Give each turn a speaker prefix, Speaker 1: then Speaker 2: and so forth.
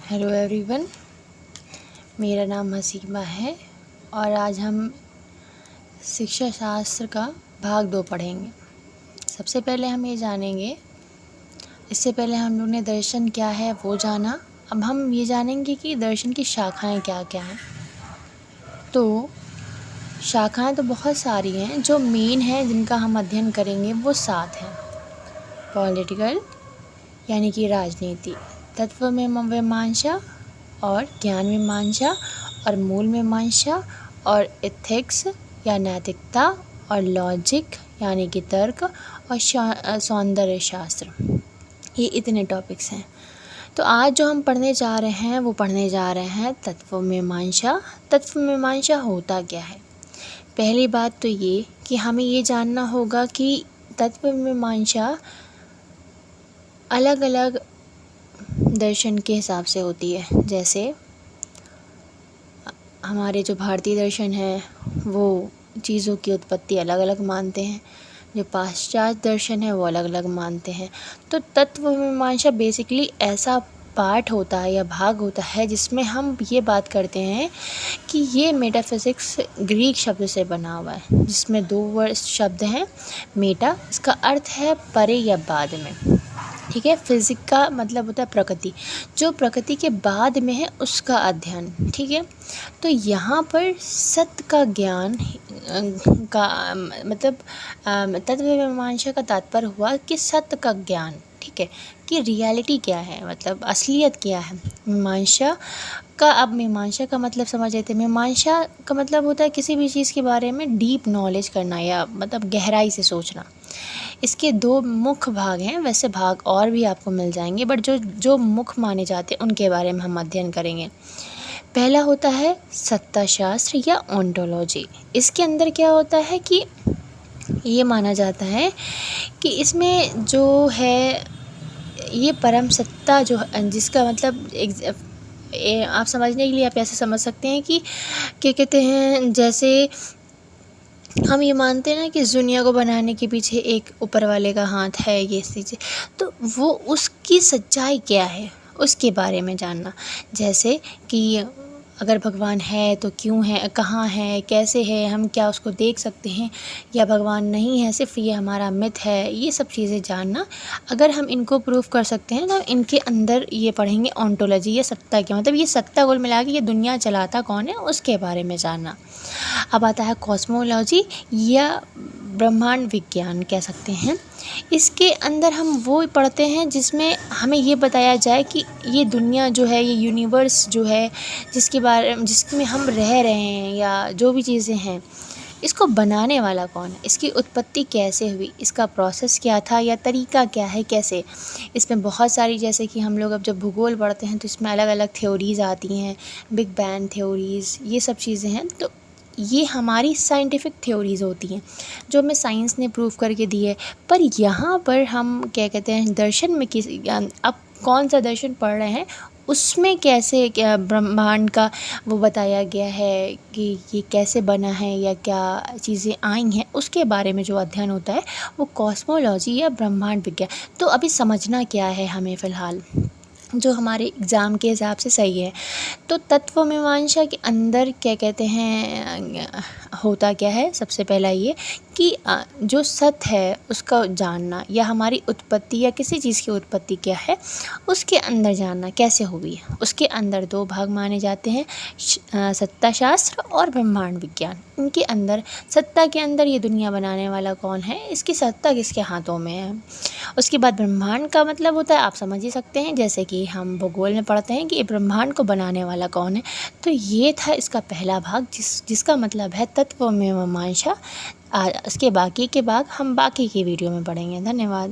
Speaker 1: Hello everyone, मेरा नाम हसीमा है और आज हम शिक्षा शास्त्र का भाग 2 पढ़ेंगे। सबसे पहले हम ये जानेंगे, इससे पहले हम लोग ने दर्शन क्या है वो जाना। अब हम ये जानेंगे कि दर्शन की शाखाएं क्या क्या हैं। तो शाखाएं तो बहुत सारी हैं, जो मेन है जिनका हम अध्ययन करेंगे वो 7 हैं। पॉलिटिकल यानी कि राजनीति, तत्व में मीमांसा और ज्ञान मीमांसा और मूल मीमांसा और एथिक्स या नैतिकता और लॉजिक यानी कि तर्क और सौंदर्य शास्त्र। ये इतने टॉपिक्स हैं। तो आज जो हम पढ़ने जा रहे हैं वो पढ़ने जा रहे हैं तत्व मीमांसा। तत्व मीमांसा होता क्या है? पहली बात तो ये कि हमें ये जानना होगा कि तत्व मीमांसा अलग अलग दर्शन के हिसाब से होती है। जैसे हमारे जो भारतीय दर्शन है वो चीज़ों की उत्पत्ति अलग अलग मानते हैं, जो पाश्चात्य दर्शन है वो अलग अलग मानते हैं। तो तत्व मीमांसा बेसिकली ऐसा पार्ट होता है या भाग होता है जिसमें हम ये बात करते हैं कि ये मेटाफिज़िक्स ग्रीक शब्द से बना हुआ है, जिसमें 2 वर्ड शब्द हैं। मेटा, इसका अर्थ है परे या बाद में, ठीक है। फिज़िक का मतलब होता है प्रकृति, जो प्रकृति के बाद में है उसका अध्ययन, ठीक है। तो यहाँ पर सत्य का ज्ञान का मतलब तत्व मीमांसा का तात्पर्य हुआ कि सत्य का ज्ञान, ठीक है, कि रियलिटी क्या है, मतलब असलियत क्या है। मीमांसा का, अब मीमांसा का मतलब समझ लेते हैं। मीमांसा का मतलब होता है किसी भी चीज़ के बारे में डीप नॉलेज करना या मतलब गहराई से सोचना। इसके 2 मुख्य भाग हैं, वैसे भाग और भी आपको मिल जाएंगे, बट जो मुख्य माने जाते हैं उनके बारे में हम अध्ययन करेंगे। पहला होता है सत्ता शास्त्र या ओंटोलॉजी। इसके अंदर क्या होता है कि ये माना जाता है कि इसमें जो है ये परम सत्ता जो जिसका मतलब आप समझने के लिए आप ऐसे समझ सकते हैं कि क्या कहते हैं, जैसे हम ये मानते हैं ना कि इस दुनिया को बनाने के पीछे एक ऊपर वाले का हाथ है, ये चीज़ें, तो वो उसकी सच्चाई क्या है उसके बारे में जानना। जैसे कि अगर भगवान है तो क्यों है, कहाँ है, कैसे है, हम क्या उसको देख सकते हैं, या भगवान नहीं है, सिर्फ ये हमारा मिथ है, ये सब चीज़ें जानना। अगर हम इनको प्रूफ कर सकते हैं तो इनके अंदर ये पढ़ेंगे ओंटोलॉजी या सत्ता क्या, मतलब ये सत्ता कुल मिला के ये दुनिया चलाता कौन है उसके बारे में जानना। अब आता है कॉस्मोलॉजी या ब्रह्मांड विज्ञान कह सकते हैं। इसके अंदर हम वो पढ़ते हैं जिसमें हमें ये बताया जाए कि ये दुनिया जो है, ये यूनिवर्स जो है, जिसमें हम रह रहे हैं या जो भी चीज़ें हैं, इसको बनाने वाला कौन है, इसकी उत्पत्ति कैसे हुई, इसका प्रोसेस क्या था या तरीका क्या है, कैसे। इसमें बहुत सारी, जैसे कि हम लोग अब जब भूगोल पढ़ते हैं तो इसमें अलग अलग थ्योरीज़ आती हैं, बिग बैंग थ्योरीज़, ये सब चीज़ें हैं। तो ये हमारी साइंटिफिक थ्योरीज़ होती हैं जो हमें साइंस ने प्रूव करके दी है। पर यहाँ पर हम क्या कहते हैं, दर्शन में अब कौन सा दर्शन पढ़ रहे हैं उसमें कैसे क्या ब्रह्मांड का वो बताया गया है कि ये कैसे बना है या क्या चीज़ें आई हैं, उसके बारे में जो अध्ययन होता है वो कॉस्मोलॉजी या ब्रह्मांड विज्ञान। तो अभी समझना क्या है हमें फ़िलहाल, जो हमारे एग्ज़ाम के हिसाब से सही है। तो तत्व मीमांसा के अंदर क्या कहते हैं, होता क्या है, सबसे पहला ये कि जो सत्य है उसका जानना, या हमारी उत्पत्ति या किसी चीज़ की उत्पत्ति क्या है उसके अंदर जानना कैसे हुई है। उसके अंदर 2 भाग माने जाते हैं, सत्ता शास्त्र और ब्रह्मांड विज्ञान। इनके अंदर सत्ता के अंदर ये दुनिया बनाने वाला कौन है, इसकी सत्ता किसके हाथों में है। उसके बाद ब्रह्मांड का मतलब होता है, आप समझ ही सकते हैं, जैसे कि हम भूगोल में पढ़ते हैं कि ब्रह्मांड को बनाने वाला कौन है। तो ये था इसका पहला भाग, जिसका मतलब है तत्व मीमांसा। इसके बाकी के भाग हम बाकी की वीडियो में पढ़ेंगे। धन्यवाद।